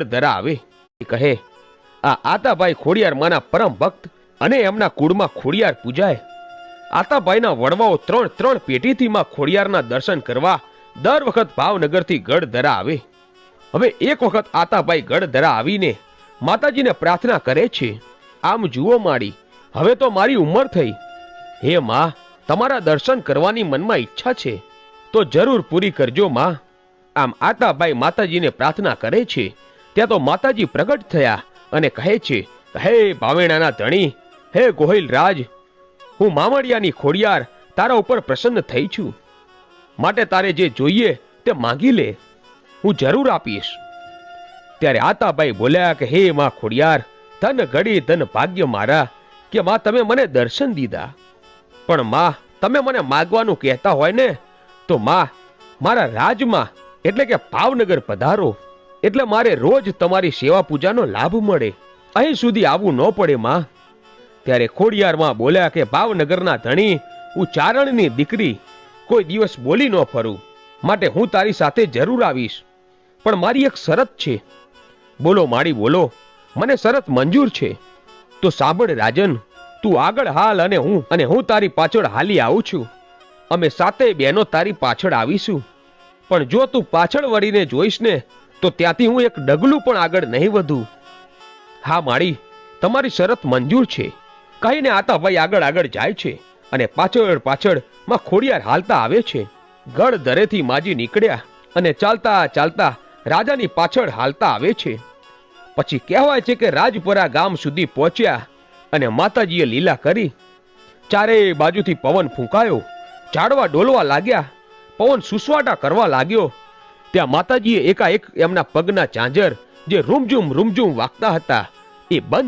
ધરા આવે કહે, આ આતાભાઈ ખોડિયાર માના પરમ ભક્ત અને એમના કુળમાં ખોડિયાર પૂજાય. આતાભાઈના વડવાઓ 3 પેઢીથી માં ખોડિયારના દર્શન કરવા દર વખત ભાવનગરથી ગઢધરા આવે. હવે એક વખત આતાભાઈ ગઢધરા આવીને માતાજીને પ્રાર્થના કરે છે, આમ જુઓ માડી, હવે તો મારી ઉંમર થઈ. હે માં, તમારા દર્શન કરવાની મનમાં ઈચ્છા છે તો જરૂર પૂરી કરજો માં. આમ આતાભાઈ માતાજીને પ્રાર્થના કરે છે. ત્યાં તો માતાજી પ્રગટ થયા અને કહે છે, હે ભાવેણાના ધણી, હે ગોહિલ રાજ, હું મામડિયાની ખોડિયાર તારા ઉપર પ્રસન્ન થઈ છું. માટે તારે જે જોઈએ તે માંગી લે, હું જરૂર આપીશ. ત્યારે આતાભાઈ બોલ્યા કે હે માં ખોડિયાર, ધન ઘડી ધન ભાગ્ય મારા કે માં તમે મને દર્શન દીધા. પણ માં, તમે મને માગવાનું કહેતા હોય ને તો માં, મારા રાજમાં એટલે કે ભાવનગર પધારો, એટલે મારે રોજ તમારી સેવા પૂજાનો લાભ મળે, અહીં સુધી આવવું ન પડે માં. ત્યારે ખોડિયાર માં બોલ્યા કે ભાવનગરના ધણી, હું ચારણની દીકરી, કોઈ દિવસ બોલી ન ફરું, માટે હું તારી સાથે જરૂર આવીશ. પણ મારી એક શરત છે. બોલો માડી બોલો, મને શરત મંજૂર છે. તો સાંભળ રાજન, તું આગળ હાલ અને હું તારી પાછળ હાલી આવું છું. અમે સાતે બહેનો તારી પાછળ આવીશું. પણ જો તું પાછળ વળીને જોઈશ ને તો ત્યાંથી હું એક ડગલું પણ આગળ નહીં વધું. હા માડી, તમારી શરત મંજૂર છે, કહીને આતાભાઈ આગળ જાય છે અને પાછળ માં ખોડિયાર હાલતા આવે છે. ગઢધરેથી માજી નીકળ્યા અને ચાલતા રાજાની પાછળ હાલતા આવે છે. પછી કહેવાય છે કે રાજપરા ગામ સુધી પહોંચ્યા અને માતાજીએ લીલા કરી. ચારે બાજુથી પવન ફૂંકાયો, ઝાડવા ડોલવા લાગ્યા, પવન સુસવાટા કરવા લાગ્યો. ત્યાં માતાજીએ એકાએક એમના પગના ચાંજર જે રૂમઝૂમ વાગતા હતા એ બંધ